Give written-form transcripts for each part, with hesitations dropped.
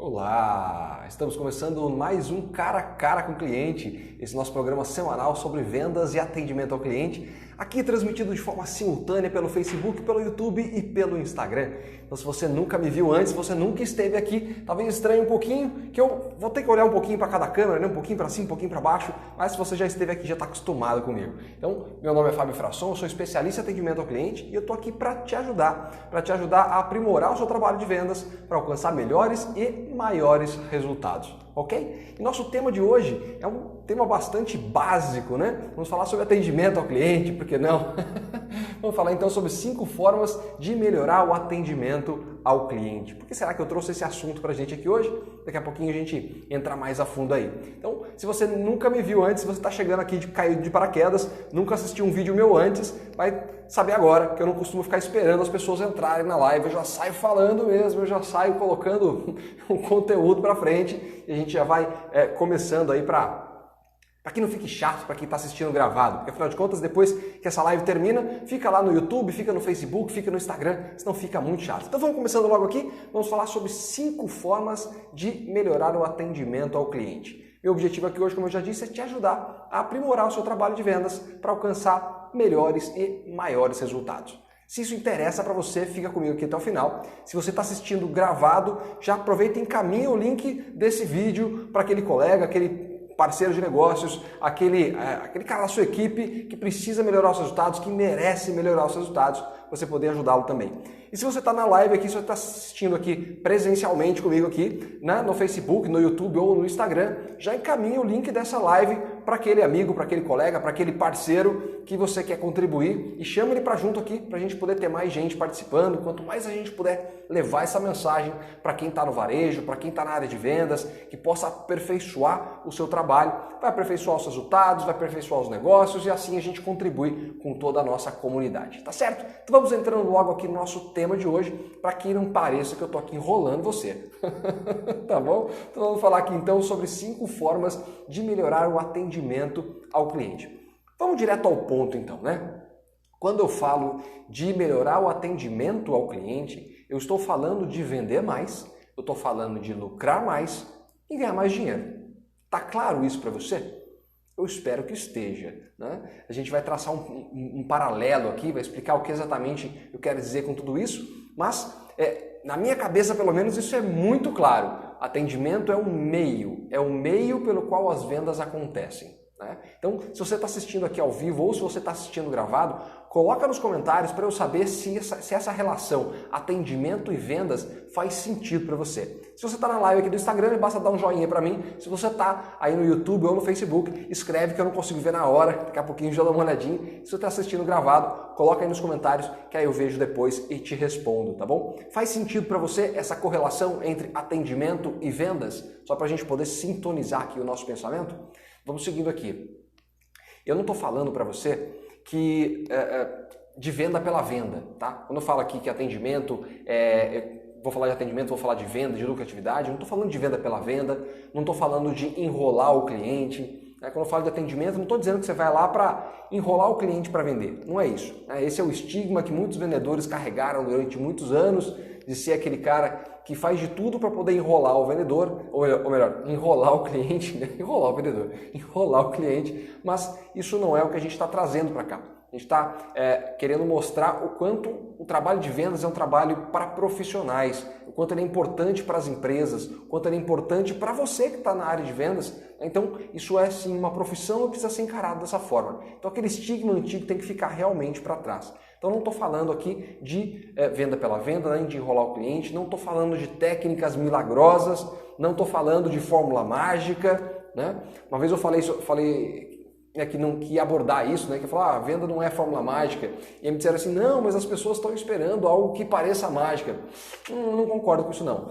Olá! Estamos começando mais um Cara a Cara com o Cliente, esse nosso programa semanal sobre vendas e atendimento ao cliente, aqui transmitido de forma simultânea pelo Facebook, pelo YouTube e pelo Instagram. Então, se você nunca me viu antes, se você nunca esteve aqui, talvez estranhe um pouquinho, que eu vou ter que olhar um pouquinho para cada câmera, né? Um pouquinho para cima, um pouquinho para baixo, mas se você já esteve aqui, já está acostumado comigo. Então, meu nome é Fábio Frasson, eu sou especialista em atendimento ao cliente e eu estou aqui para te ajudar a aprimorar o seu trabalho de vendas, para alcançar melhores e maiores resultados, ok? E nosso tema de hoje é um tema bastante básico, né? Vamos falar sobre atendimento ao cliente, por que não? Vamos falar então sobre 5 formas de melhorar o atendimento ao cliente. Por que será que eu trouxe esse assunto pra gente aqui hoje? Daqui a pouquinho a gente entra mais a fundo aí. Então, se você nunca me viu antes, se você está chegando aqui caído de paraquedas, nunca assistiu um vídeo meu antes, vai saber agora que eu não costumo ficar esperando as pessoas entrarem na live, eu já saio falando mesmo, eu já saio colocando o conteúdo pra frente e a gente já vai começando aí para que não fique chato para quem está assistindo gravado, porque afinal de contas, depois que essa live termina, fica lá no YouTube, fica no Facebook, fica no Instagram, senão fica muito chato. Então vamos começando logo aqui, vamos falar sobre 5 formas de melhorar o atendimento ao cliente. Meu objetivo aqui hoje, como eu já disse, é te ajudar a aprimorar o seu trabalho de vendas para alcançar melhores e maiores resultados. Se isso interessa para você, fica comigo aqui até o final. Se você está assistindo gravado, já aproveita e encaminha o link desse vídeo para aquele colega, aquele parceiro de negócios, aquele cara da sua equipe que precisa melhorar os resultados, que merece melhorar os resultados, você poder ajudá-lo também. E se você está na live aqui, se você está assistindo aqui presencialmente comigo aqui, né, no Facebook, no YouTube ou no Instagram, já encaminha o link dessa live para aquele amigo, para aquele colega, para aquele parceiro que você quer contribuir e chama ele para junto aqui para a gente poder ter mais gente participando. Quanto mais a gente puder levar essa mensagem para quem está no varejo, para quem está na área de vendas, que possa aperfeiçoar o seu trabalho, vai aperfeiçoar os resultados, vai aperfeiçoar os negócios e assim a gente contribui com toda a nossa comunidade, tá certo? Então vamos entrando logo aqui no nosso tema de hoje, para que não pareça que eu estou aqui enrolando você, tá bom? Então vamos falar aqui então sobre 5 formas de melhorar o atendimento ao cliente. Vamos direto ao ponto então, né? Quando eu falo de melhorar o atendimento ao cliente, eu estou falando de vender mais, eu estou falando de lucrar mais e ganhar mais dinheiro. Tá claro isso para você? Eu espero que esteja, né? A gente vai traçar um paralelo aqui, vai explicar o que exatamente eu quero dizer com tudo isso, mas na minha cabeça, pelo menos, isso é muito claro. Atendimento é um meio pelo qual as vendas acontecem, né? Então, se você está assistindo aqui ao vivo ou se você está assistindo gravado, coloca nos comentários para eu saber se essa relação atendimento e vendas faz sentido para você. Se você está na live aqui do Instagram, basta dar um joinha para mim. Se você está aí no YouTube ou no Facebook, escreve que eu não consigo ver na hora, daqui a pouquinho já dá uma olhadinha. Se você está assistindo gravado, coloca aí nos comentários que aí eu vejo depois e te respondo, tá bom? Faz sentido para você essa correlação entre atendimento e vendas? Só para a gente poder sintonizar aqui o nosso pensamento? Vamos seguindo aqui. Eu não estou falando para você que de venda pela venda, tá? Quando eu falo aqui que atendimento, vou falar de atendimento, vou falar de venda, de lucratividade, eu não estou falando de venda pela venda, não estou falando de enrolar o cliente. Quando eu falo de atendimento, não estou dizendo que você vai lá para enrolar o cliente para vender. Não é isso. Esse é o estigma que muitos vendedores carregaram durante muitos anos, de ser aquele cara que faz de tudo para poder enrolar o vendedor, ou melhor, enrolar o cliente, né? Enrolar o vendedor, enrolar o cliente, mas isso não é o que a gente está trazendo para cá. A gente está querendo mostrar o quanto o trabalho de vendas é um trabalho para profissionais, o quanto ele é importante para as empresas, o quanto ele é importante para você que está na área de vendas. Então, isso é sim uma profissão e precisa ser encarado dessa forma. Então, aquele estigma antigo tem que ficar realmente para trás. Então, não estou falando aqui de venda pela venda, nem de enrolar o cliente, não estou falando de técnicas milagrosas, não estou falando de fórmula mágica, né? Uma vez eu falei que ia abordar isso, né? Que ia falar, a venda não é fórmula mágica. E aí me disseram assim, não, mas as pessoas estão esperando algo que pareça mágica. Não concordo com isso não.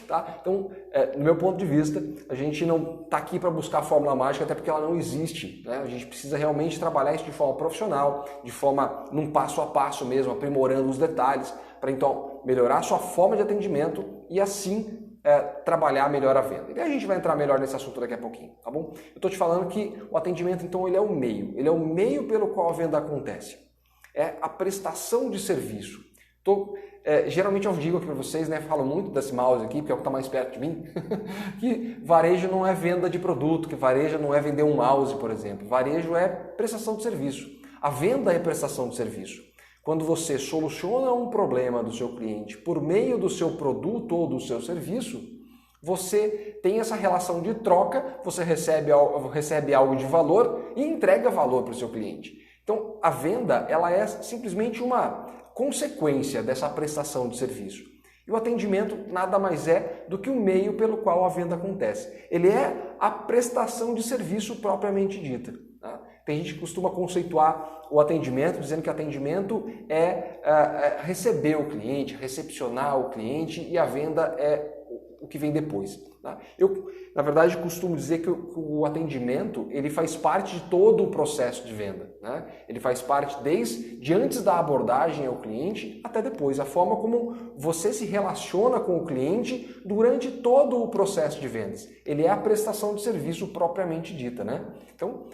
Tá? Então, no meu ponto de vista, a gente não está aqui para buscar a fórmula mágica, até porque ela não existe, né? A gente precisa realmente trabalhar isso de forma profissional, de forma num passo a passo mesmo, aprimorando os detalhes, para então melhorar a sua forma de atendimento e assim trabalhar melhor a venda. E a gente vai entrar melhor nesse assunto daqui a pouquinho, tá bom? Eu estou te falando que o atendimento, então, ele é o meio pelo qual a venda acontece. É a prestação de serviço. Geralmente eu digo aqui para vocês, né, falo muito desse mouse aqui, porque é o que está mais perto de mim, que varejo não é venda de produto, que varejo não é vender um mouse, por exemplo. Varejo é prestação de serviço. A venda é prestação de serviço. Quando você soluciona um problema do seu cliente por meio do seu produto ou do seu serviço, você tem essa relação de troca, você recebe algo de valor e entrega valor para o seu cliente. Então, a venda ela é simplesmente uma consequência dessa prestação de serviço. E o atendimento nada mais é do que o meio pelo qual a venda acontece. Ele é a prestação de serviço propriamente dita. Tá? Tem gente que costuma conceituar o atendimento dizendo que atendimento é receber o cliente, recepcionar o cliente e a venda é o que vem depois. Tá? Eu, na verdade, costumo dizer que o atendimento ele faz parte de todo o processo de venda. Né? Ele faz parte desde antes da abordagem ao cliente até depois. A forma como você se relaciona com o cliente durante todo o processo de vendas. Ele é a prestação de serviço propriamente dita. Né? Então,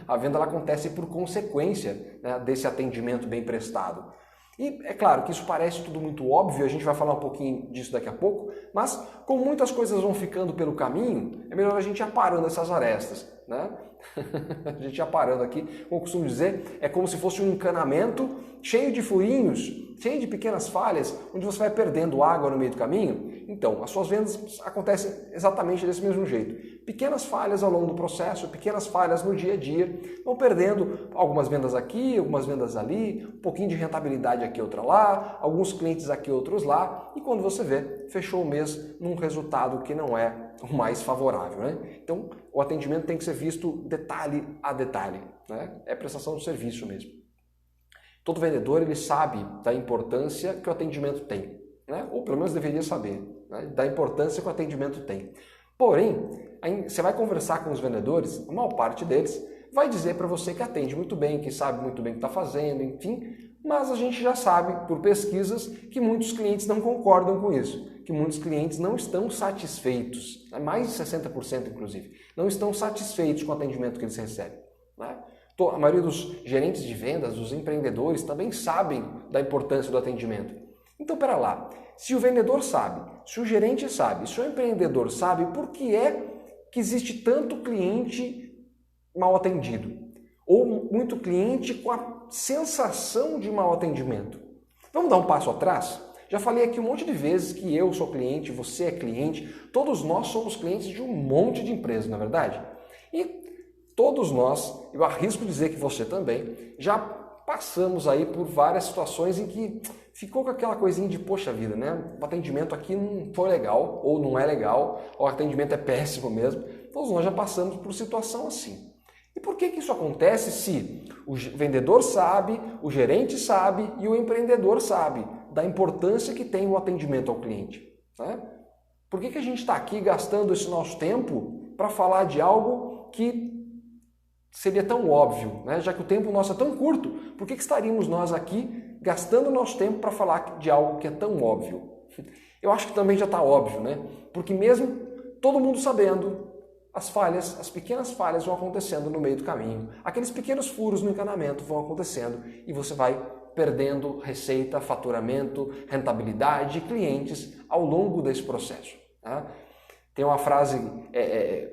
a venda ela acontece por consequência, né, desse atendimento bem prestado. E é claro que isso parece tudo muito óbvio, a gente vai falar um pouquinho disso daqui a pouco, mas como muitas coisas vão ficando pelo caminho, é melhor a gente ir aparando essas arestas, né? A gente ir aparando aqui, como eu costumo dizer, é como se fosse um encanamento cheio de furinhos, cheio de pequenas falhas, onde você vai perdendo água no meio do caminho. Então, as suas vendas acontecem exatamente desse mesmo jeito. Pequenas falhas ao longo do processo, pequenas falhas no dia a dia, vão perdendo algumas vendas aqui, algumas vendas ali, um pouquinho de rentabilidade aqui, outra lá, alguns clientes aqui, outros lá, e quando você vê, fechou o mês num resultado que não é o mais favorável, né? Então, o atendimento tem que ser visto detalhe a detalhe, né? É prestação de serviço mesmo. Todo vendedor ele sabe da importância que o atendimento tem, né? Ou pelo menos deveria saber, né? Da importância que o atendimento tem. Porém, você vai conversar com os vendedores, a maior parte deles vai dizer para você que atende muito bem, que sabe muito bem o que está fazendo, enfim, mas a gente já sabe por pesquisas que muitos clientes não concordam com isso, que muitos clientes não estão satisfeitos, mais de 60% inclusive, não estão satisfeitos com o atendimento que eles recebem, né? A maioria dos gerentes de vendas, dos empreendedores também sabem da importância do atendimento. Então, pera lá, se o vendedor sabe, se o gerente sabe, se o empreendedor sabe, por que é que existe tanto cliente mal atendido? Ou muito cliente com a sensação de mal atendimento? Vamos dar um passo atrás? Já falei aqui um monte de vezes que eu sou cliente, você é cliente, todos nós somos clientes de um monte de empresas, não é verdade? E todos nós, eu arrisco dizer que você também, já passamos aí por várias situações em que ficou com aquela coisinha de, poxa vida, né? O atendimento aqui não foi legal, ou não é legal, ou o atendimento é péssimo mesmo. Todos nós já passamos por situação assim. E por que isso acontece se o vendedor sabe, o gerente sabe e o empreendedor sabe da importância que tem o atendimento ao cliente? Né? Por que a gente está aqui gastando esse nosso tempo para falar de algo que seria tão óbvio, né? Já que o tempo nosso é tão curto, por que estaríamos nós aqui gastando nosso tempo para falar de algo que é tão óbvio? Eu acho que também já está óbvio, né? Porque mesmo todo mundo sabendo, as falhas, as pequenas falhas vão acontecendo no meio do caminho. Aqueles pequenos furos no encanamento vão acontecendo e você vai perdendo receita, faturamento, rentabilidade, clientes ao longo desse processo. Tá? Tem uma frase,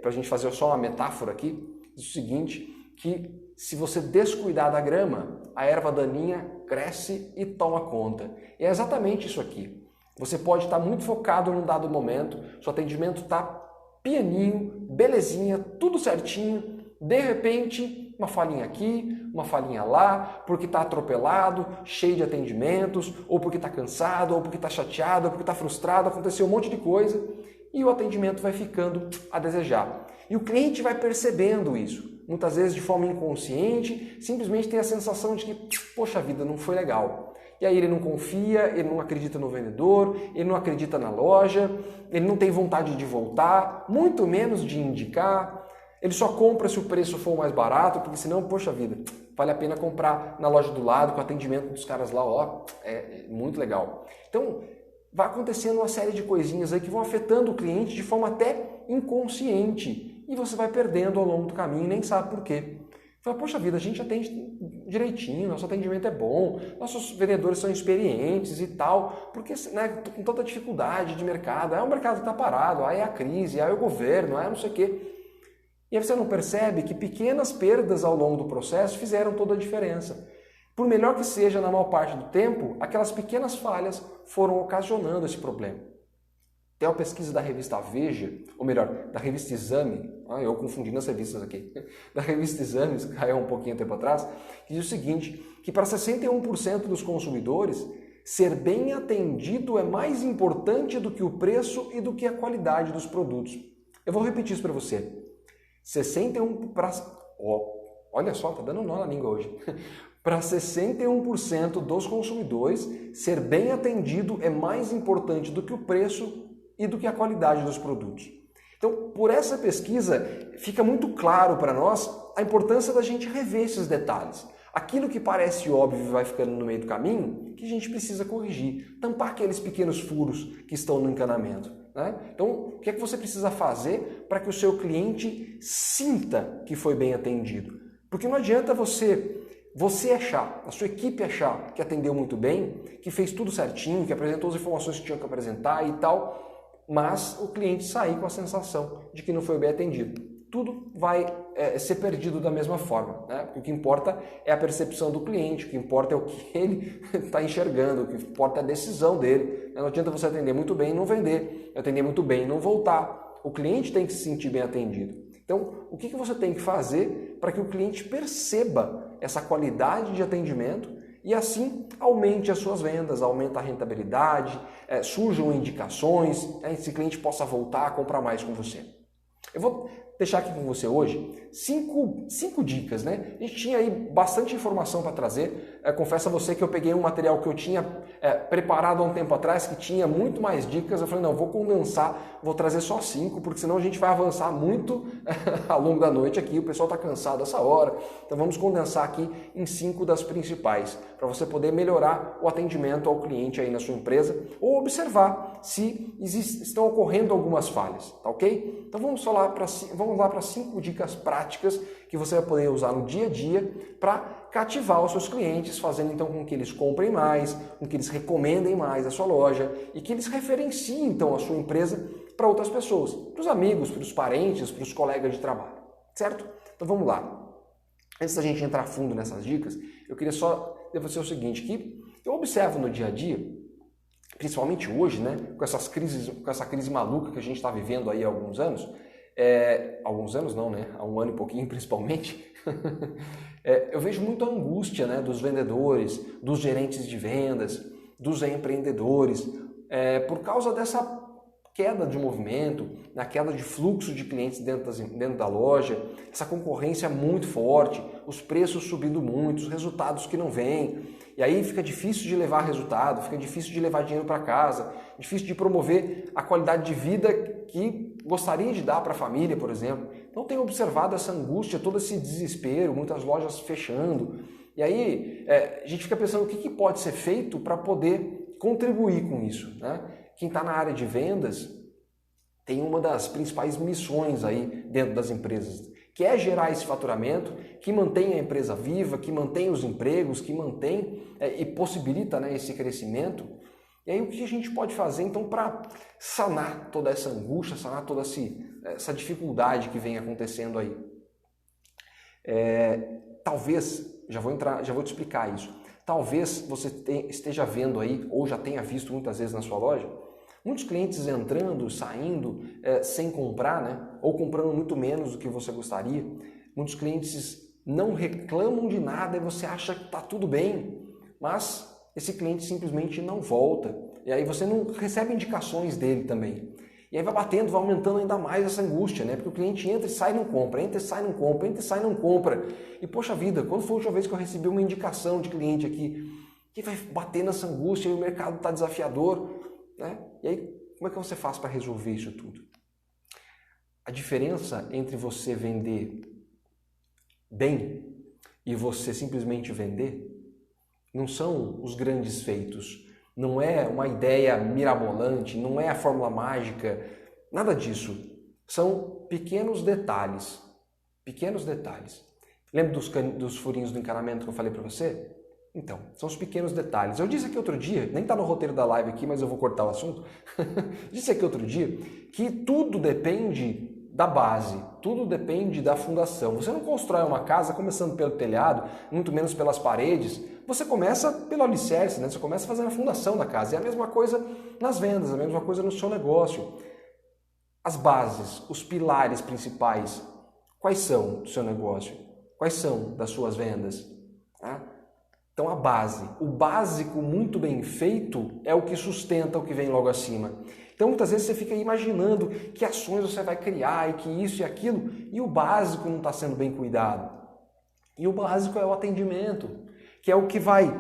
para a gente fazer só uma metáfora aqui, diz o seguinte, que se você descuidar da grama, a erva daninha cresce e toma conta. E é exatamente isso aqui. Você pode estar muito focado num dado momento, seu atendimento está pianinho, belezinha, tudo certinho, de repente uma falhinha aqui, uma falhinha lá, porque está atropelado, cheio de atendimentos, ou porque está cansado, ou porque está chateado, ou porque está frustrado, aconteceu um monte de coisa e o atendimento vai ficando a desejar. E o cliente vai percebendo isso, muitas vezes de forma inconsciente, simplesmente tem a sensação de que, poxa vida, não foi legal. E aí ele não confia, ele não acredita no vendedor, ele não acredita na loja, ele não tem vontade de voltar, muito menos de indicar. Ele só compra se o preço for mais barato, porque senão, poxa vida, vale a pena comprar na loja do lado, com o atendimento dos caras lá, ó, é muito legal. Então, vai acontecendo uma série de coisinhas aí que vão afetando o cliente de forma até inconsciente. E você vai perdendo ao longo do caminho e nem sabe por quê. Fala, poxa vida, a gente atende direitinho, nosso atendimento é bom, nossos vendedores são experientes e tal, porque né, com tanta dificuldade de mercado, aí o mercado está parado, aí é a crise, aí é o governo, aí não sei o quê. E aí você não percebe que pequenas perdas ao longo do processo fizeram toda a diferença. Por melhor que seja, na maior parte do tempo, aquelas pequenas falhas foram ocasionando esse problema. Tem uma pesquisa da revista Veja, ou melhor, da revista Exame, eu confundi nas revistas aqui, da revista Exame, que caiu um pouquinho tempo atrás, que diz o seguinte, que para 61% dos consumidores, ser bem atendido é mais importante do que o preço e do que a qualidade dos produtos. Eu vou repetir isso para você. 61%, olha só, tá dando um nó na língua hoje. Para 61% dos consumidores, ser bem atendido é mais importante do que o preço e do que a qualidade dos produtos. Então, por essa pesquisa, fica muito claro para nós a importância da gente rever esses detalhes. Aquilo que parece óbvio e vai ficando no meio do caminho, que a gente precisa corrigir, tampar aqueles pequenos furos que estão no encanamento. Né? Então, o que é que você precisa fazer para que o seu cliente sinta que foi bem atendido? Porque não adianta você achar, a sua equipe achar que atendeu muito bem, que fez tudo certinho, que apresentou as informações que tinha que apresentar e tal, mas o cliente sair com a sensação de que não foi bem atendido. Tudo vai ser perdido da mesma forma. Né? O que importa é a percepção do cliente, o que importa é o que ele está enxergando, o que importa é a decisão dele. Não adianta você atender muito bem e não vender, atender muito bem e não voltar. O cliente tem que se sentir bem atendido. Então, o que você tem que fazer para que o cliente perceba essa qualidade de atendimento e assim aumente as suas vendas, aumente a rentabilidade, surjam indicações, esse cliente possa voltar a comprar mais com você. Eu vou deixar aqui com você hoje cinco dicas, né? A gente tinha aí bastante informação para trazer. Confesso a você que eu peguei um material que eu tinha preparado há um tempo atrás, que tinha muito mais dicas. Eu falei, não, vou condensar, vou trazer só 5, porque senão a gente vai avançar muito ao longo da noite aqui. O pessoal está cansado essa hora. Então vamos condensar aqui em 5 das principais, para você poder melhorar o atendimento ao cliente aí na sua empresa, ou observar se estão ocorrendo algumas falhas, tá ok? Então vamos lá para 5 dicas práticas que você vai poder usar no dia a dia para cativar os seus clientes, fazendo então com que eles comprem mais, com que eles recomendem mais a sua loja e que eles referenciem então a sua empresa para outras pessoas, para os amigos, para os parentes, para os colegas de trabalho, certo? Então vamos lá. Antes da gente entrar fundo nessas dicas, eu queria só dizer para você o seguinte, que eu observo no dia a dia, principalmente hoje, né, com essa crise maluca que a gente está vivendo aí há alguns anos, alguns anos não, né? Há um ano e pouquinho principalmente, eu vejo muita angústia, né, dos vendedores, dos gerentes de vendas, dos empreendedores, por causa dessa queda de movimento, na queda de fluxo de clientes dentro da loja, essa concorrência muito forte, os preços subindo muito, os resultados que não vêm, e aí fica difícil de levar resultado, fica difícil de levar dinheiro para casa, difícil de promover a qualidade de vida que gostaria de dar para a família, por exemplo. Então tenho observado essa angústia, todo esse desespero, muitas lojas fechando, e aí a gente fica pensando o que pode ser feito para poder contribuir com isso, né? Quem está na área de vendas tem uma das principais missões aí dentro das empresas, que é gerar esse faturamento, que mantém a empresa viva, que mantém os empregos, que mantém e possibilita, né, esse crescimento. E aí o que a gente pode fazer então para sanar toda essa angústia, sanar toda essa dificuldade que vem acontecendo aí? Talvez, já vou te explicar isso, talvez você esteja vendo aí, ou já tenha visto muitas vezes na sua loja, muitos clientes entrando, saindo, sem comprar, né? Ou comprando muito menos do que você gostaria. Muitos clientes não reclamam de nada e você acha que está tudo bem, mas esse cliente simplesmente não volta. E aí você não recebe indicações dele também. E aí vai batendo, vai aumentando ainda mais essa angústia, né? Porque o cliente entra e sai e não compra, entra e sai e não compra, entra e sai e não compra. E poxa vida, quando foi a última vez que eu recebi uma indicação de cliente aqui, que vai bater nessa angústia e o mercado está desafiador, né? E aí, como é que você faz para resolver isso tudo? A diferença entre você vender bem e você simplesmente vender não são os grandes feitos, não é uma ideia mirabolante, não é a fórmula mágica, nada disso. São pequenos detalhes. Pequenos detalhes. Lembra dos furinhos do encanamento que eu falei para você? Então, são os pequenos detalhes. Eu disse aqui outro dia, nem está no roteiro da live aqui, mas eu vou cortar o assunto. Disse aqui outro dia que tudo depende da base, tudo depende da fundação. Você não constrói uma casa começando pelo telhado, muito menos pelas paredes. Você começa pelo alicerce, né? Você começa fazendo a fundação da casa. É a mesma coisa nas vendas, a mesma coisa no seu negócio. As bases, os pilares principais, quais são do seu negócio? Quais são das suas vendas? Então a base, o básico muito bem feito é o que sustenta o que vem logo acima. Então muitas vezes você fica imaginando que ações você vai criar e que isso e aquilo, e o básico não está sendo bem cuidado. E o básico é o atendimento, que é o que vai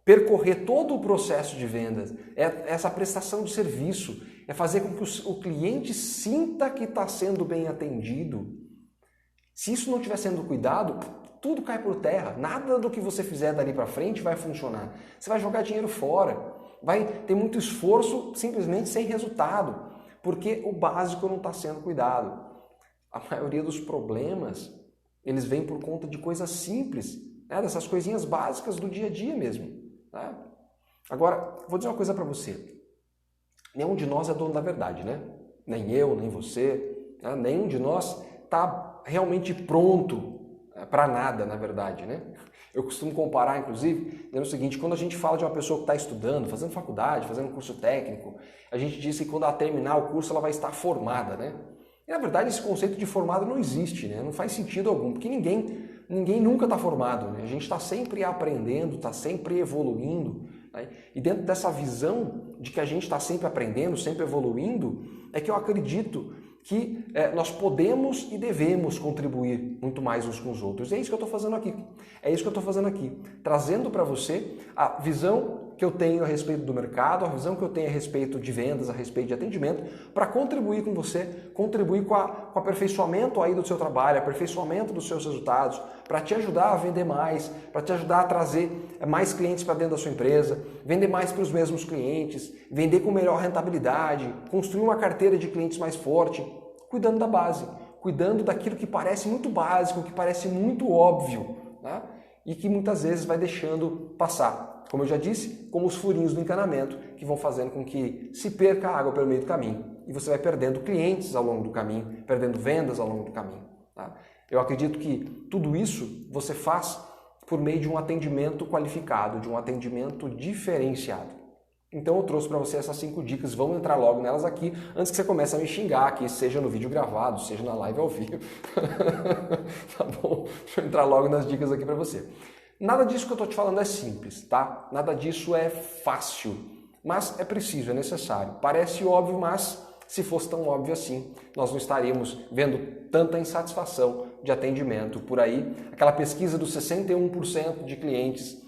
percorrer todo o processo de vendas, é essa prestação de serviço, é fazer com que o cliente sinta que está sendo bem atendido. Se isso não estiver sendo cuidado, tudo cai por terra. Nada do que você fizer dali para frente vai funcionar. Você vai jogar dinheiro fora. Vai ter muito esforço simplesmente sem resultado, porque o básico não está sendo cuidado. A maioria dos problemas, eles vêm por conta de coisas simples, né? Dessas coisinhas básicas do dia a dia mesmo. Tá? Agora, vou dizer uma coisa para você. Nenhum de nós é dono da verdade, né? Nem eu, nem você. Né? Nenhum de nós está realmente pronto para nada, na verdade, né? Eu costumo comparar, inclusive, dizendo o seguinte: quando a gente fala de uma pessoa que está estudando, fazendo faculdade, fazendo curso técnico, a gente diz que quando ela terminar o curso ela vai estar formada, né? E, na verdade, esse conceito de formado não existe, né? Não faz sentido algum, porque ninguém nunca está formado, né? A gente está sempre aprendendo, está sempre evoluindo, né? E dentro dessa visão de que a gente está sempre aprendendo, sempre evoluindo, é que eu acredito que nós podemos e devemos contribuir muito mais uns com os outros. E é isso que eu estou fazendo aqui. É isso que eu estou fazendo aqui. Trazendo para você a visão que eu tenho a respeito do mercado, a visão que eu tenho a respeito de vendas, a respeito de atendimento, para contribuir com você, contribuir com o aperfeiçoamento aí do seu trabalho, aperfeiçoamento dos seus resultados, para te ajudar a vender mais, para te ajudar a trazer mais clientes para dentro da sua empresa, vender mais para os mesmos clientes, vender com melhor rentabilidade, construir uma carteira de clientes mais forte, cuidando da base, cuidando daquilo que parece muito básico, que parece muito óbvio, né? E que muitas vezes vai deixando passar. Como eu já disse, como os furinhos do encanamento, que vão fazendo com que se perca a água pelo meio do caminho. E você vai perdendo clientes ao longo do caminho, perdendo vendas ao longo do caminho. Tá? Eu acredito que tudo isso você faz por meio de um atendimento qualificado, de um atendimento diferenciado. Então eu trouxe para você essas 5 dicas, vamos entrar logo nelas aqui, antes que você comece a me xingar aqui, seja no vídeo gravado, seja na live ao vivo. Tá bom? Deixa eu entrar logo nas dicas aqui para você. Nada disso que eu estou te falando é simples, tá? Nada disso é fácil, mas é preciso, é necessário. Parece óbvio, mas se fosse tão óbvio assim, nós não estaríamos vendo tanta insatisfação de atendimento por aí. Aquela pesquisa dos 61% de clientes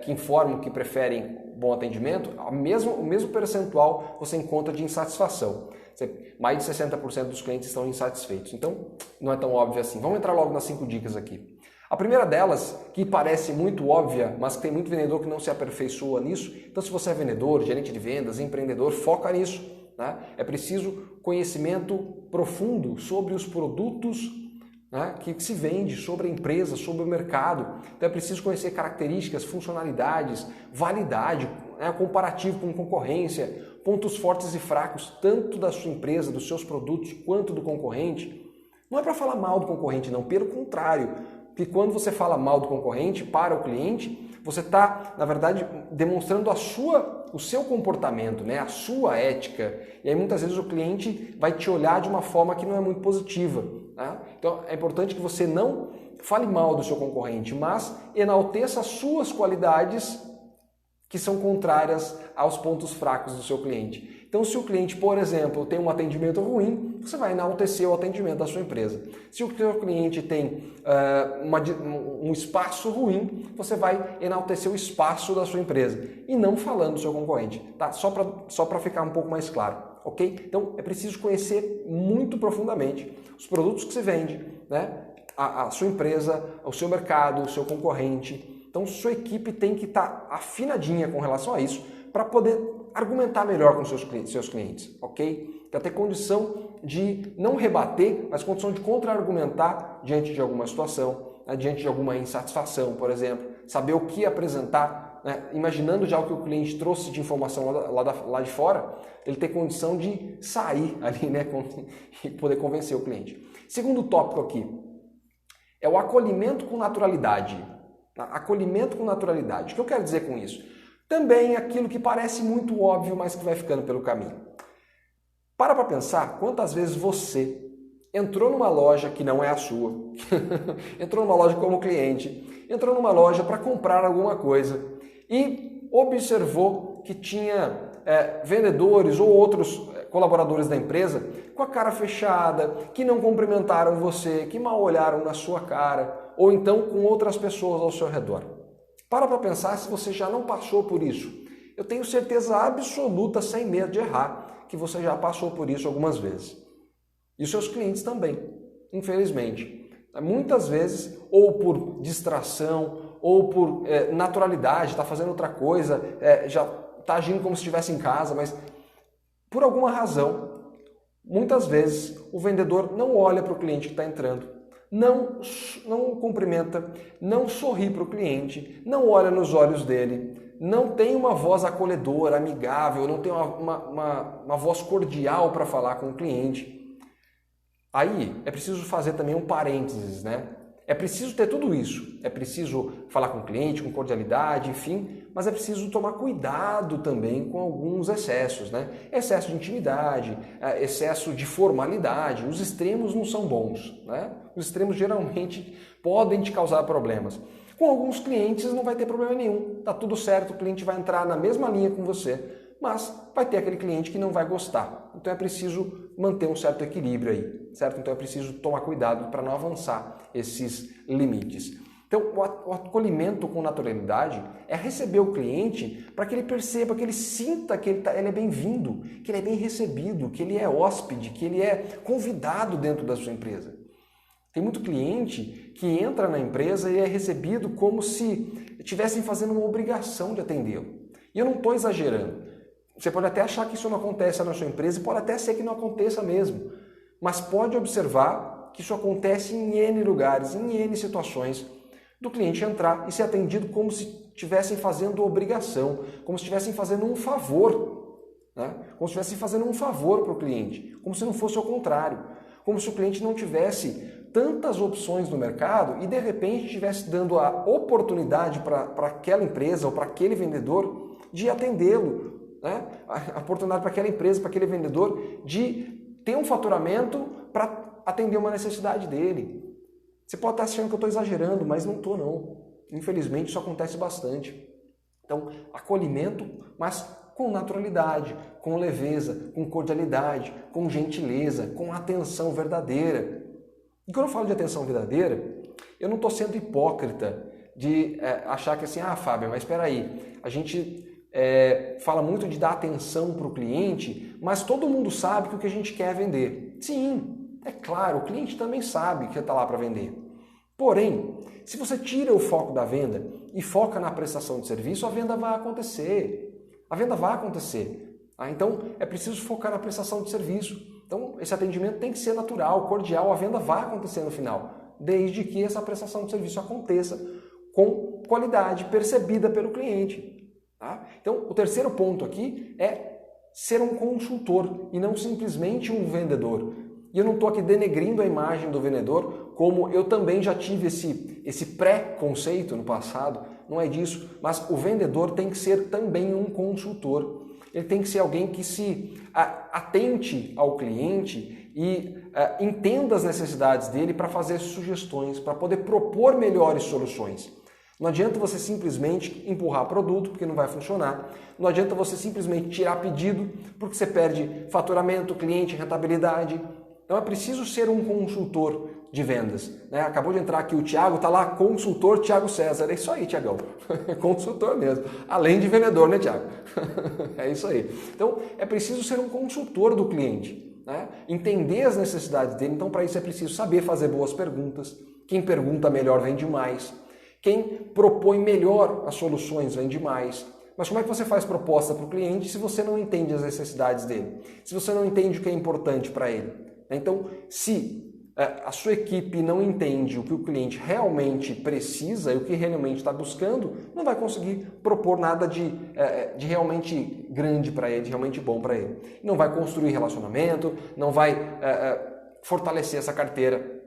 que informam que preferem bom atendimento, o mesmo percentual você encontra de insatisfação. Mais de 60% dos clientes estão insatisfeitos. Então, não é tão óbvio assim. Vamos entrar logo nas 5 dicas aqui. A primeira delas, que parece muito óbvia, mas que tem muito vendedor que não se aperfeiçoa nisso. Então, se você é vendedor, gerente de vendas, empreendedor, foca nisso. Né? É preciso conhecimento profundo sobre os produtos, né, que se vende, sobre a empresa, sobre o mercado. Então é preciso conhecer características, funcionalidades, validade, né, comparativo com concorrência, pontos fortes e fracos, tanto da sua empresa, dos seus produtos, quanto do concorrente. Não é para falar mal do concorrente, não, pelo contrário, porque quando você fala mal do concorrente para o cliente, você está, na verdade, demonstrando o seu comportamento, né, a sua ética. E aí muitas vezes o cliente vai te olhar de uma forma que não é muito positiva. Né? Então é importante que você não fale mal do seu concorrente, mas enalteça as suas qualidades que são contrárias aos pontos fracos do seu cliente. Então, se o cliente, por exemplo, tem um atendimento ruim, você vai enaltecer o atendimento da sua empresa. Se o seu cliente tem um espaço ruim, você vai enaltecer o espaço da sua empresa e não falando do seu concorrente, tá? Só para ficar um pouco mais claro, ok? Então, é preciso conhecer muito profundamente os produtos que você vende, né? A sua empresa, o seu mercado, o seu concorrente. Então, sua equipe tem que estar afinadinha com relação a isso para poder argumentar melhor com seus clientes, ok? para ter condição de não rebater, mas condição de contra-argumentar diante de alguma situação, né, diante de alguma insatisfação, por exemplo, saber o que apresentar, né, imaginando já o que o cliente trouxe de informação lá de fora, ele ter condição de sair ali, né, e poder convencer o cliente. Segundo tópico aqui é o acolhimento com naturalidade. Acolhimento com naturalidade. O que eu quero dizer com isso? Também aquilo que parece muito óbvio, mas que vai ficando pelo caminho. Para pensar quantas vezes você entrou numa loja que não é a sua, entrou numa loja como cliente, entrou numa loja para comprar alguma coisa e observou que tinha vendedores ou outros colaboradores da empresa com a cara fechada, que não cumprimentaram você, que mal olharam na sua cara, ou então com outras pessoas ao seu redor. Para pensar se você já não passou por isso. Eu tenho certeza absoluta, sem medo de errar, que você já passou por isso algumas vezes. E os seus clientes também, infelizmente. Muitas vezes, ou por distração, ou por naturalidade, está fazendo outra coisa, já está agindo como se estivesse em casa, mas por alguma razão, muitas vezes o vendedor não olha para o cliente que está entrando, não o cumprimenta, não sorri para o cliente, não olha nos olhos dele, não tem uma voz acolhedora, amigável, não tem uma voz cordial para falar com o cliente. Aí é preciso fazer também um parênteses, né? É preciso ter tudo isso. É preciso falar com o cliente, com cordialidade, enfim, mas é preciso tomar cuidado também com alguns excessos, né? Excesso de intimidade, excesso de formalidade. Os extremos não são bons, né? Os extremos geralmente podem te causar problemas. Com alguns clientes não vai ter problema nenhum. Tá tudo certo, o cliente vai entrar na mesma linha com você, mas vai ter aquele cliente que não vai gostar. Então é preciso manter um certo equilíbrio aí, certo? Então é preciso tomar cuidado para não avançar esses limites. Então o acolhimento com naturalidade é receber o cliente para que ele perceba, que ele sinta que ele é bem-vindo, que ele é bem recebido, que ele é hóspede, que ele é convidado dentro da sua empresa. Tem muito cliente que entra na empresa e é recebido como se estivessem fazendo uma obrigação de atendê-lo. E eu não estou exagerando. Você pode até achar que isso não acontece na sua empresa e pode até ser que não aconteça mesmo. Mas pode observar que isso acontece em N lugares, em N situações, do cliente entrar e ser atendido como se estivessem fazendo obrigação, como se estivessem fazendo um favor, né? Como se estivessem fazendo um favor para o cliente, como se não fosse ao contrário, como se o cliente não tivesse tantas opções no mercado e de repente estivesse dando a oportunidade para aquela empresa ou para aquele vendedor de atendê-lo, né? A oportunidade para aquela empresa, para aquele vendedor de ter um faturamento para atender uma necessidade dele. Você pode estar achando que eu estou exagerando, mas não estou não. Infelizmente isso acontece bastante. Então, acolhimento, mas com naturalidade, com leveza, com cordialidade, com gentileza, com atenção verdadeira. E quando eu falo de atenção verdadeira, eu não estou sendo hipócrita de achar que assim, Fábio, mas espera aí, a gente fala muito de dar atenção para o cliente, mas todo mundo sabe que o que a gente quer é vender. Sim, é claro, o cliente também sabe que está lá para vender. Porém, se você tira o foco da venda e foca na prestação de serviço, a venda vai acontecer. A venda vai acontecer. Então, é preciso focar na prestação de serviço. Então, esse atendimento tem que ser natural, cordial, a venda vai acontecer no final, desde que essa prestação de serviço aconteça com qualidade percebida pelo cliente. Tá? Então, o terceiro ponto aqui é ser um consultor e não simplesmente um vendedor. E eu não estou aqui denegrindo a imagem do vendedor, como eu também já tive esse pré-conceito no passado, não é disso, mas o vendedor tem que ser também um consultor. Ele tem que ser alguém que se atente ao cliente e entenda as necessidades dele para fazer sugestões, para poder propor melhores soluções. Não adianta você simplesmente empurrar produto, porque não vai funcionar. Não adianta você simplesmente tirar pedido, porque você perde faturamento, cliente, rentabilidade. Então é preciso ser um consultor de vendas. Né? Acabou de entrar aqui o Thiago, está lá, consultor Thiago César. É isso aí, Thiagão. Consultor mesmo. Além de vendedor, né, Thiago? É isso aí. Então é preciso ser um consultor do cliente. Né? Entender as necessidades dele. Então para isso é preciso saber fazer boas perguntas. Quem pergunta melhor vende mais. Quem propõe melhor as soluções vende mais. Mas como é que você faz proposta para o cliente se você não entende as necessidades dele? Se você não entende o que é importante para ele? Então, se a sua equipe não entende o que o cliente realmente precisa e o que realmente está buscando, não vai conseguir propor nada de realmente grande para ele, de realmente bom para ele. Não vai construir relacionamento, não vai fortalecer essa carteira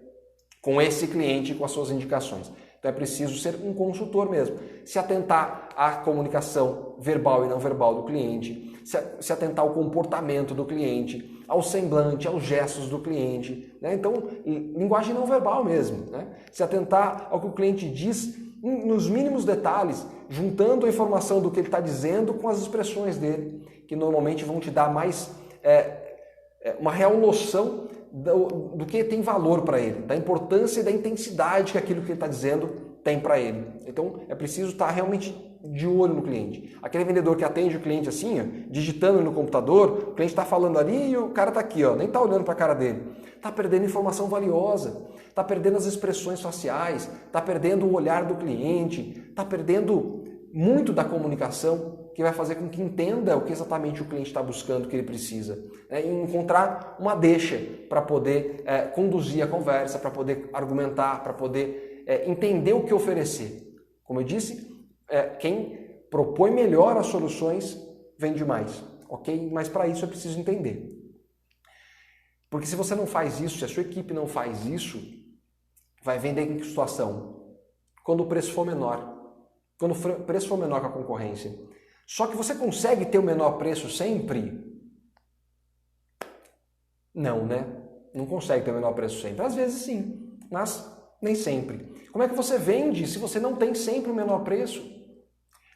com esse cliente, com as suas indicações. Então é preciso ser um consultor mesmo, se atentar à comunicação verbal e não verbal do cliente, se atentar ao comportamento do cliente, ao semblante, aos gestos do cliente, né? Então, linguagem não verbal mesmo, né? Se atentar ao que o cliente diz nos mínimos detalhes, juntando a informação do que ele está dizendo com as expressões dele, que normalmente vão te dar mais uma real noção do que tem valor para ele, da importância e da intensidade que aquilo que ele está dizendo tem para ele. Então é preciso estar realmente de olho no cliente. Aquele vendedor que atende o cliente assim, ó, digitando no computador, o cliente está falando ali e o cara está aqui, ó, nem está olhando para a cara dele. Está perdendo informação valiosa, está perdendo as expressões faciais, está perdendo o olhar do cliente, está perdendo muito da comunicação que vai fazer com que entenda o que exatamente o cliente está buscando, o que ele precisa. E encontrar uma deixa para poder conduzir a conversa, para poder argumentar, para poder entender o que oferecer. Como eu disse, quem propõe melhor as soluções vende mais, ok? Mas para isso é preciso entender. Porque se você não faz isso, se a sua equipe não faz isso, vai vender em que situação? Quando o preço for menor. Quando o preço for menor que a concorrência. Só que você consegue ter o menor preço sempre? Não, né? Não consegue ter o menor preço sempre. Às vezes sim, mas nem sempre. Como é que você vende se você não tem sempre o menor preço?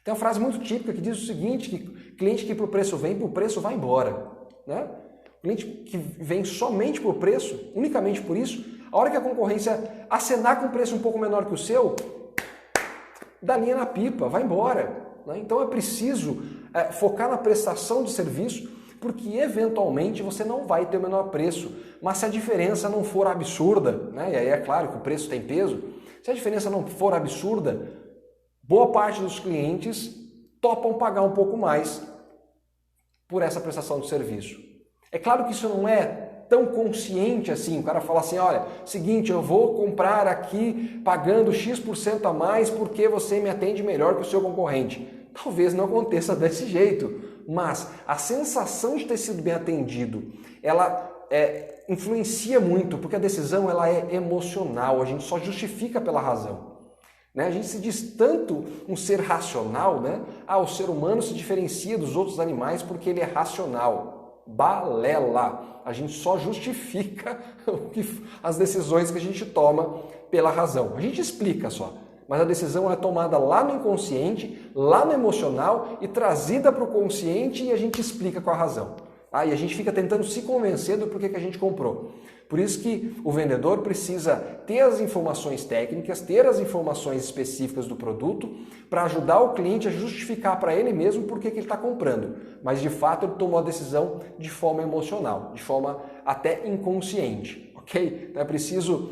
Tem uma frase muito típica que diz o seguinte, que cliente que para o preço vem, para o preço vai embora. Né? Cliente que vem somente por preço, unicamente por isso, a hora que a concorrência acenar com um preço um pouco menor que o seu, dá linha na pipa, vai embora. Então é preciso focar na prestação de serviço, porque eventualmente você não vai ter o menor preço. Mas se a diferença não for absurda, né? E aí é claro que o preço tem peso, se a diferença não for absurda, boa parte dos clientes topam pagar um pouco mais por essa prestação de serviço. É claro que isso não é tão consciente assim, o cara fala assim, olha, seguinte, eu vou comprar aqui pagando X% a mais porque você me atende melhor que o seu concorrente. Talvez não aconteça desse jeito, mas a sensação de ter sido bem atendido, ela influencia muito, porque a decisão ela é emocional, a gente só justifica pela razão. Né? A gente se diz tanto um ser racional, né? O ser humano se diferencia dos outros animais porque ele é racional. Balela! A gente só justifica as decisões que a gente toma pela razão. A gente explica só, mas a decisão é tomada lá no inconsciente, lá no emocional e trazida para o consciente e a gente explica com a razão. E a gente fica tentando se convencer do porquê que a gente comprou. Por isso que o vendedor precisa ter as informações técnicas, ter as informações específicas do produto para ajudar o cliente a justificar para ele mesmo por que ele está comprando. Mas de fato ele tomou a decisão de forma emocional, de forma até inconsciente, ok? Então é preciso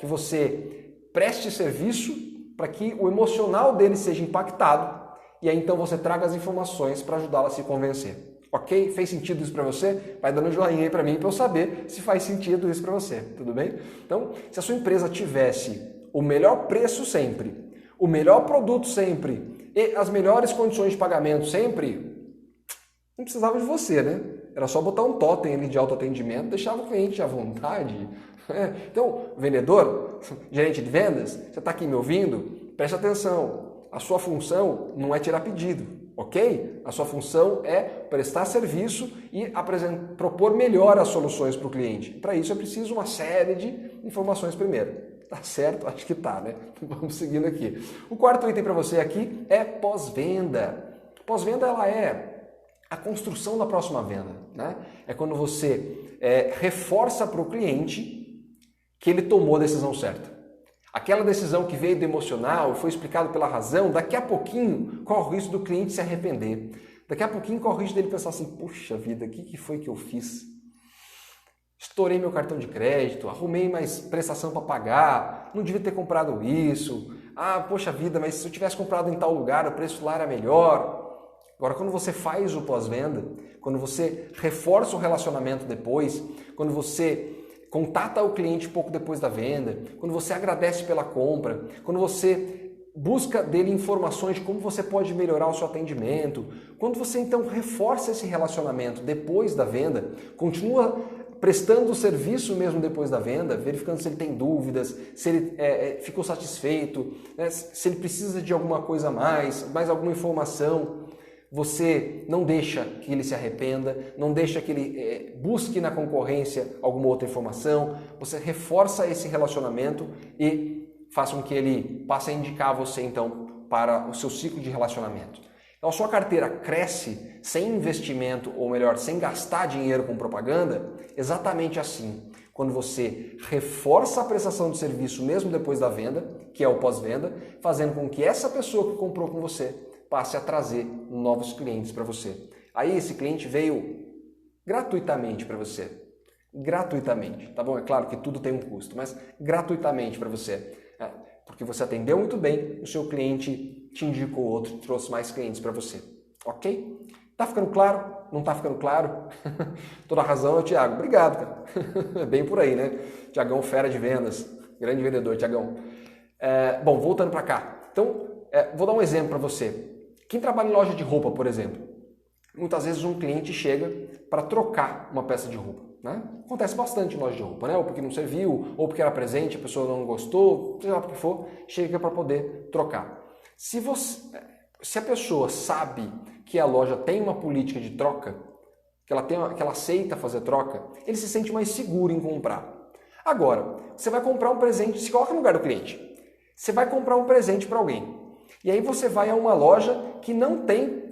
que você preste serviço para que o emocional dele seja impactado e aí então você traga as informações para ajudá-lo a se convencer. Ok? Fez sentido isso para você? Vai dando um joinha aí para mim para eu saber se faz sentido isso para você, tudo bem? Então, se a sua empresa tivesse o melhor preço sempre, o melhor produto sempre e as melhores condições de pagamento sempre, não precisava de você, né? Era só botar um totem ali de autoatendimento, deixava o cliente à vontade. Então, vendedor, gerente de vendas, você está aqui me ouvindo? Preste atenção, a sua função não é tirar pedido. Ok? A sua função é prestar serviço e propor melhor as soluções para o cliente. Para isso é preciso uma série de informações primeiro. Tá certo? Acho que tá, né? Vamos seguindo aqui. O quarto item para você aqui é pós-venda. Pós-venda ela é a construção da próxima venda, né? É quando você reforça para o cliente que ele tomou a decisão certa. Aquela decisão que veio do emocional, foi explicado pela razão, daqui a pouquinho corre o risco do cliente se arrepender. Daqui a pouquinho corre o risco dele pensar assim, puxa vida, o que foi que eu fiz? Estourei meu cartão de crédito, arrumei mais prestação para pagar, não devia ter comprado isso. Poxa vida, mas se eu tivesse comprado em tal lugar, o preço lá era melhor. Agora, quando você faz o pós-venda, quando você reforça o relacionamento depois, quando você contata o cliente pouco depois da venda, quando você agradece pela compra, quando você busca dele informações de como você pode melhorar o seu atendimento, quando você então reforça esse relacionamento depois da venda, continua prestando o serviço mesmo depois da venda, verificando se ele tem dúvidas, se ele ficou satisfeito, né, se ele precisa de alguma coisa a mais alguma informação. Você não deixa que ele se arrependa, não deixa que ele busque na concorrência alguma outra informação, você reforça esse relacionamento e faz com que ele passe a indicar você então para o seu ciclo de relacionamento. Então a sua carteira cresce sem investimento, ou melhor, sem gastar dinheiro com propaganda, exatamente assim. Quando você reforça a prestação de serviço mesmo depois da venda, que é o pós-venda, fazendo com que essa pessoa que comprou com você passe a trazer novos clientes para você. Aí esse cliente veio gratuitamente para você. Gratuitamente, tá bom? É claro que tudo tem um custo, mas gratuitamente para você. Porque você atendeu muito bem, o seu cliente te indicou outro, trouxe mais clientes para você. Ok? Tá ficando claro? Não tá ficando claro? Toda a razão é o Thiago. Obrigado, cara. É bem por aí, né? Thiagão, fera de vendas. Grande vendedor, Thiagão. Bom, voltando para cá. Então, vou dar um exemplo para você. Quem trabalha em loja de roupa, por exemplo, muitas vezes um cliente chega para trocar uma peça de roupa, né? Acontece bastante em loja de roupa, né? Ou porque não serviu, ou porque era presente, a pessoa não gostou, seja lá o que for, chega para poder trocar. Se a pessoa sabe que a loja tem uma política de troca, que ela aceita fazer troca, ele se sente mais seguro em comprar. Agora, você vai comprar um presente, se coloca no lugar do cliente. Você vai comprar um presente para alguém. E aí você vai a uma loja que não tem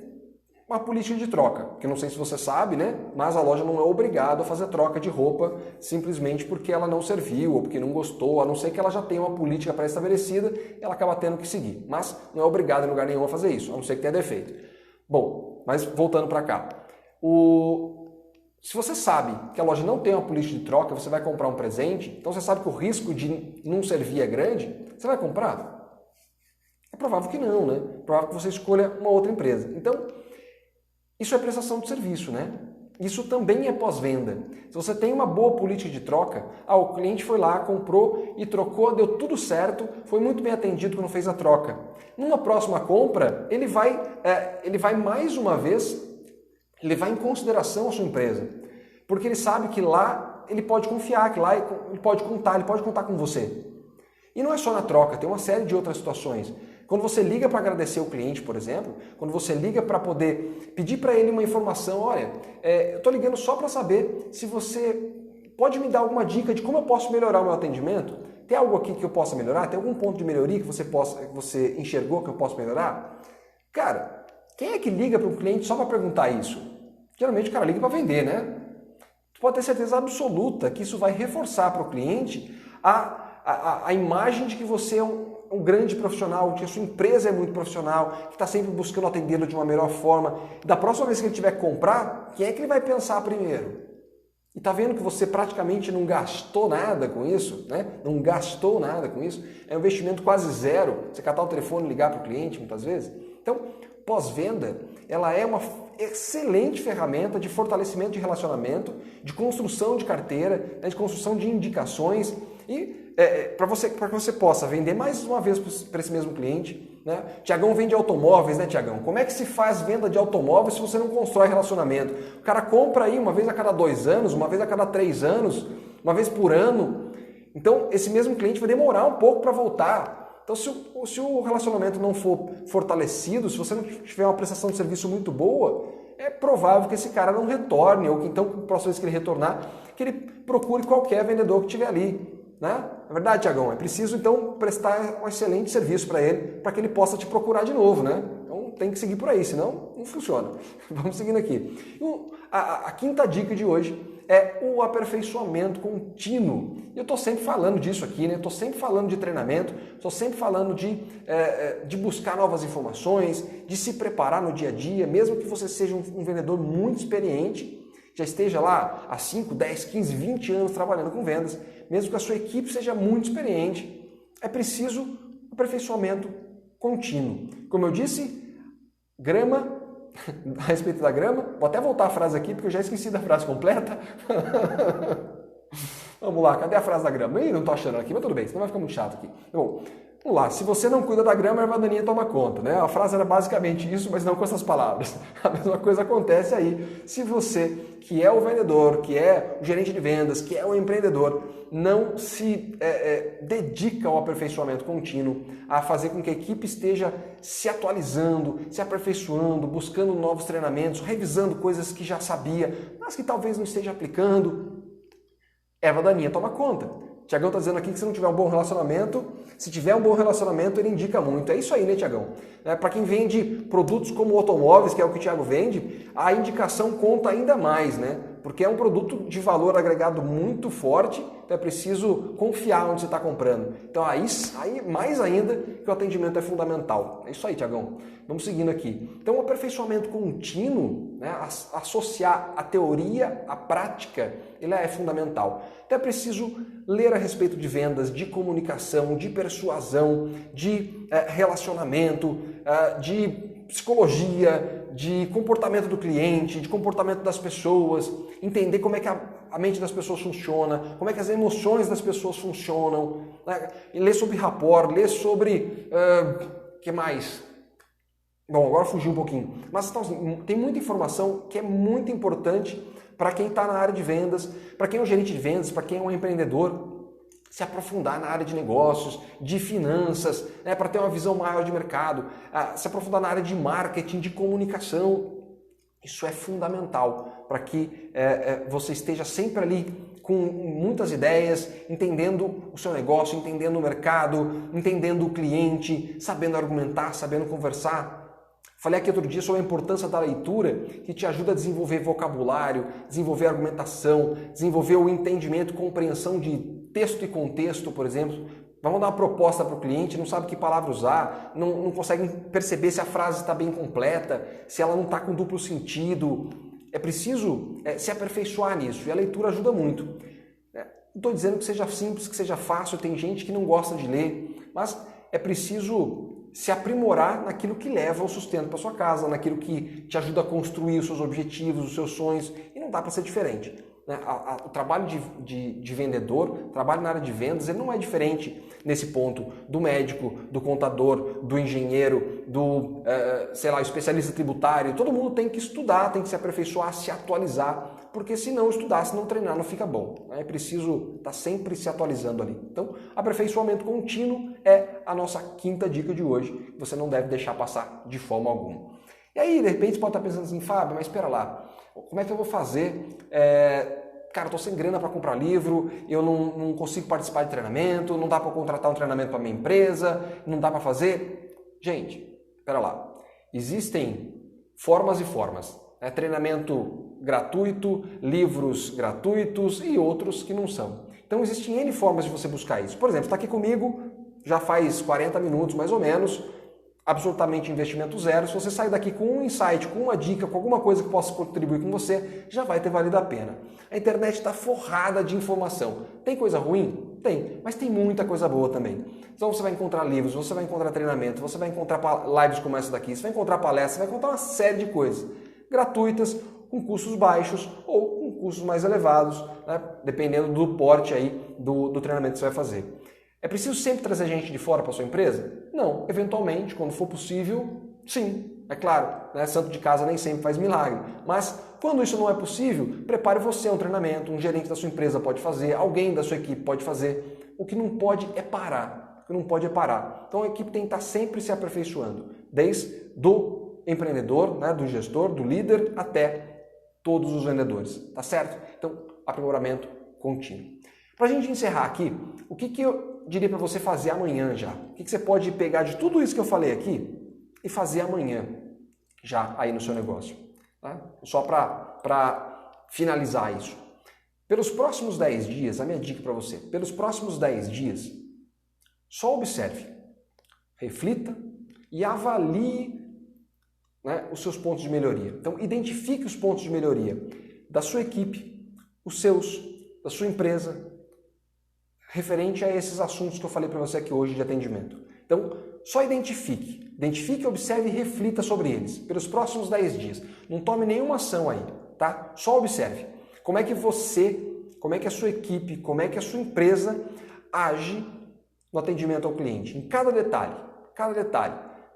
uma política de troca, que não sei se você sabe, né? Mas a loja não é obrigada a fazer troca de roupa simplesmente porque ela não serviu ou porque não gostou, a não ser que ela já tenha uma política pré-estabelecida, ela acaba tendo que seguir. Mas não é obrigada em lugar nenhum a fazer isso, a não ser que tenha defeito. Bom, mas voltando para cá. Se você sabe que a loja não tem uma política de troca, você vai comprar um presente, então você sabe que o risco de não servir é grande, você vai comprar? É provável que não, né? É provável que você escolha uma outra empresa. Então, isso é prestação de serviço, né? Isso também é pós-venda. Se você tem uma boa política de troca, o cliente foi lá, comprou e trocou, deu tudo certo, foi muito bem atendido quando fez a troca. Numa próxima compra, ele vai mais uma vez levar em consideração a sua empresa. Porque ele sabe que lá ele pode confiar, que lá ele pode contar com você. E não é só na troca, tem uma série de outras situações. Quando você liga para agradecer o cliente, por exemplo, quando você liga para poder pedir para ele uma informação, olha, eu estou ligando só para saber se você pode me dar alguma dica de como eu posso melhorar o meu atendimento? Tem algo aqui que eu possa melhorar? Tem algum ponto de melhoria que você enxergou que eu posso melhorar? Cara, quem é que liga para um cliente só para perguntar isso? Geralmente o cara liga para vender, né? Tu pode ter certeza absoluta que isso vai reforçar para o cliente a imagem de que você é um grande profissional, que a sua empresa é muito profissional, que está sempre buscando atendê-lo de uma melhor forma. Da próxima vez que ele tiver que comprar, quem é que ele vai pensar primeiro? E está vendo que você praticamente não gastou nada com isso, né? Não gastou nada com isso. É um investimento quase zero. Você catar o telefone e ligar para o cliente muitas vezes. Então, pós-venda, ela é uma excelente ferramenta de fortalecimento de relacionamento, de construção de carteira, né? De construção de indicações e para que você possa vender mais uma vez para esse mesmo cliente. Né? Tiagão vende automóveis, né, Tiagão? Como é que se faz venda de automóveis se você não constrói relacionamento? O cara compra aí uma vez a cada 2 anos, uma vez a cada 3 anos, uma vez por ano. Então, esse mesmo cliente vai demorar um pouco para voltar. Então, se o relacionamento não for fortalecido, se você não tiver uma prestação de serviço muito boa, é provável que esse cara não retorne, ou que então, a próxima vez que ele retornar, que ele procure qualquer vendedor que estiver ali. Né? É verdade, Tiagão, é preciso então prestar um excelente serviço para ele, para que ele possa te procurar de novo, né? Então tem que seguir por aí, senão não funciona. Vamos seguindo aqui. A quinta dica de hoje é o aperfeiçoamento contínuo. Eu estou sempre falando disso aqui, né? Estou sempre falando de treinamento, estou sempre falando de buscar novas informações, de se preparar no dia a dia, mesmo que você seja um vendedor muito experiente, já esteja lá há 5, 10, 15, 20 anos trabalhando com vendas, mesmo que a sua equipe seja muito experiente, é preciso aperfeiçoamento contínuo. Como eu disse, grama a respeito da grama. Vou até voltar a frase aqui, porque eu já esqueci da frase completa. Vamos lá, cadê a frase da grama? Ih, não tô achando aqui, mas tudo bem, senão vai ficar muito chato aqui. Bom, vamos lá, se você não cuida da grama, a erva daninha toma conta, né? A frase era basicamente isso, mas não com essas palavras. A mesma coisa acontece aí. Se você, que é o vendedor, que é o gerente de vendas, que é o empreendedor, não se dedica ao aperfeiçoamento contínuo, a fazer com que a equipe esteja se atualizando, se aperfeiçoando, buscando novos treinamentos, revisando coisas que já sabia, mas que talvez não esteja aplicando, erva daninha toma conta. Tiagão está dizendo aqui que se não tiver um bom relacionamento, se tiver um bom relacionamento, ele indica muito. É isso aí, né, Tiagão? Para quem vende produtos como automóveis, que é o que o Tiago vende, a indicação conta ainda mais, né? Porque é um produto de valor agregado muito forte, então é preciso confiar onde você está comprando. Então aí mais ainda que o atendimento é fundamental. É isso aí, Tiagão. Vamos seguindo aqui. Então o aperfeiçoamento contínuo, né, associar a teoria à prática, ele é fundamental. Então é preciso ler a respeito de vendas, de comunicação, de persuasão, de relacionamento, de psicologia, de comportamento do cliente, de comportamento das pessoas, entender como é que a mente das pessoas funciona, como é que as emoções das pessoas funcionam, né? Ler sobre rapport, ler sobre... que mais? Bom, agora fugiu um pouquinho. Mas então, tem muita informação que é muito importante para quem está na área de vendas, para quem é um gerente de vendas, para quem é um empreendedor, se aprofundar na área de negócios, de finanças, né, para ter uma visão maior de mercado, se aprofundar na área de marketing, de comunicação. Isso é fundamental para que você esteja sempre ali com muitas ideias, entendendo o seu negócio, entendendo o mercado, entendendo o cliente, sabendo argumentar, sabendo conversar. Falei aqui outro dia sobre a importância da leitura, que te ajuda a desenvolver vocabulário, desenvolver argumentação, desenvolver o entendimento, compreensão de texto e contexto, por exemplo. Vamos dar uma proposta para o cliente, não sabe que palavra usar, não consegue perceber se a frase está bem completa, se ela não está com duplo sentido. É preciso se aperfeiçoar nisso, e a leitura ajuda muito. Não estou dizendo que seja simples, que seja fácil, tem gente que não gosta de ler, mas é preciso se aprimorar naquilo que leva o sustento para sua casa, naquilo que te ajuda a construir os seus objetivos, os seus sonhos, e não dá para ser diferente. O trabalho de vendedor, o trabalho na área de vendas, ele não é diferente nesse ponto do médico, do contador, do engenheiro, do especialista tributário. Todo mundo tem que estudar, tem que se aperfeiçoar, se atualizar, porque se não estudar, se não treinar, não fica bom. É preciso estar sempre se atualizando ali. Então, aperfeiçoamento contínuo é a nossa quinta dica de hoje, que você não deve deixar passar de forma alguma. E aí, de repente, você pode estar pensando assim, Fábio, mas espera lá, como é que eu vou fazer? Cara, eu tô sem grana para comprar livro, eu não consigo participar de treinamento, não dá para contratar um treinamento para minha empresa, não dá para fazer. Gente, espera lá. Existem formas e formas. Treinamento gratuito, livros gratuitos e outros que não são. Então existem N formas de você buscar isso. Por exemplo, está aqui comigo, já faz 40 minutos mais ou menos, absolutamente investimento zero. Se você sair daqui com um insight, com uma dica, com alguma coisa que possa contribuir com você, já vai ter valido a pena. A internet está forrada de informação. Tem coisa ruim? Tem, mas tem muita coisa boa também. Então você vai encontrar livros, você vai encontrar treinamento, você vai encontrar lives como essa daqui, você vai encontrar palestras, você vai encontrar uma série de coisas gratuitas, com custos baixos ou com custos mais elevados, né? Dependendo do porte aí do treinamento que você vai fazer. É preciso sempre trazer gente de fora para sua empresa? Não. Eventualmente, quando for possível, sim. É claro, né? Santo de casa nem sempre faz milagre. Mas quando isso não é possível, prepare você um treinamento, um gerente da sua empresa pode fazer, alguém da sua equipe pode fazer. O que não pode é parar. O que não pode é parar. Então a equipe tem que estar sempre se aperfeiçoando. Desde do empreendedor, né? Do gestor, do líder, até todos os vendedores. Tá certo? Então, aprimoramento contínuo. Para a gente encerrar aqui, o que eu diria para você fazer amanhã já? O que você pode pegar de tudo isso que eu falei aqui e fazer amanhã já aí no seu negócio? Tá? Só para finalizar isso. Pelos próximos 10 dias, a minha dica para você, pelos próximos 10 dias, só observe, reflita e avalie, né, os seus pontos de melhoria. Então, identifique os pontos de melhoria da sua equipe, os seus, da sua empresa, referente a esses assuntos que eu falei para você aqui hoje de atendimento. Então, só identifique. Identifique, observe e reflita sobre eles pelos próximos 10 dias. Não tome nenhuma ação aí, tá? Só observe. Como é que você, como é que a sua equipe, como é que a sua empresa age no atendimento ao cliente, em cada detalhe.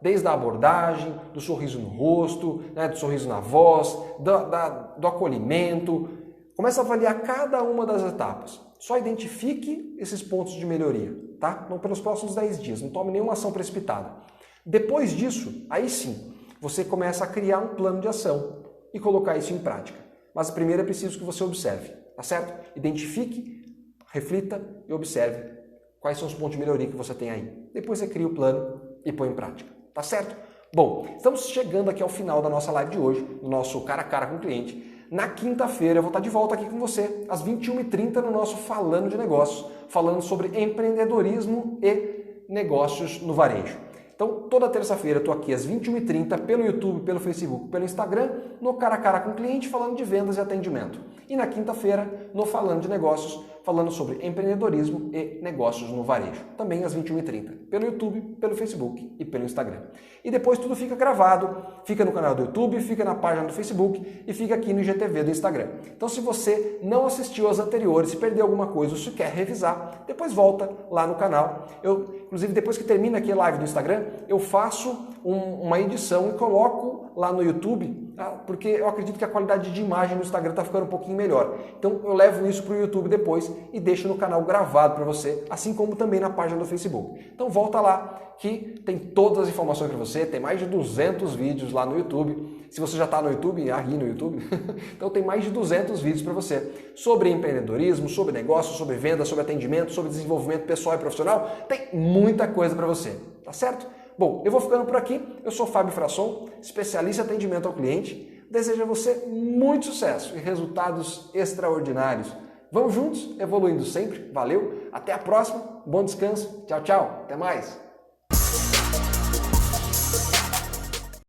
Desde a abordagem, do sorriso no rosto, né, do sorriso na voz, do acolhimento. Comece a avaliar cada uma das etapas. Só identifique esses pontos de melhoria, tá? Não pelos próximos 10 dias, não tome nenhuma ação precipitada. Depois disso, aí sim, você começa a criar um plano de ação e colocar isso em prática. Mas primeiro é preciso que você observe, tá certo? Identifique, reflita e observe quais são os pontos de melhoria que você tem aí. Depois você cria o plano e põe em prática, tá certo? Bom, estamos chegando aqui ao final da nossa live de hoje, do nosso cara a cara com o cliente. Na quinta-feira eu vou estar de volta aqui com você, às 21h30, no nosso Falando de Negócios, falando sobre empreendedorismo e negócios no varejo. Então, toda terça-feira eu estou aqui às 21h30 pelo YouTube, pelo Facebook, pelo Instagram, no cara a cara com o cliente, falando de vendas e atendimento. E na quinta-feira, no Falando de Negócios, falando sobre empreendedorismo e negócios no varejo. Também às 21h30, pelo YouTube, pelo Facebook e pelo Instagram. E depois tudo fica gravado, fica no canal do YouTube, fica na página do Facebook e fica aqui no IGTV do Instagram. Então, se você não assistiu às anteriores, se perdeu alguma coisa ou se quer revisar, depois volta lá no canal. Inclusive, depois que termina aqui a live do Instagram, eu faço uma edição e coloco lá no YouTube, tá? Porque eu acredito que a qualidade de imagem no Instagram está ficando um pouquinho melhor. Então eu levo isso para o YouTube depois e deixo no canal gravado para você, assim como também na página do Facebook. Então volta lá que tem todas as informações para você, tem mais de 200 vídeos lá no YouTube. Se você já está no YouTube, aí no YouTube, então tem mais de 200 vídeos para você sobre empreendedorismo, sobre negócio, sobre venda, sobre atendimento, sobre desenvolvimento pessoal e profissional. Tem muita coisa para você, tá certo? Bom, eu vou ficando por aqui. Eu sou Fábio Frasson, especialista em atendimento ao cliente. Desejo a você muito sucesso e resultados extraordinários. Vamos juntos, evoluindo sempre. Valeu, até a próxima, bom descanso, tchau, tchau, até mais.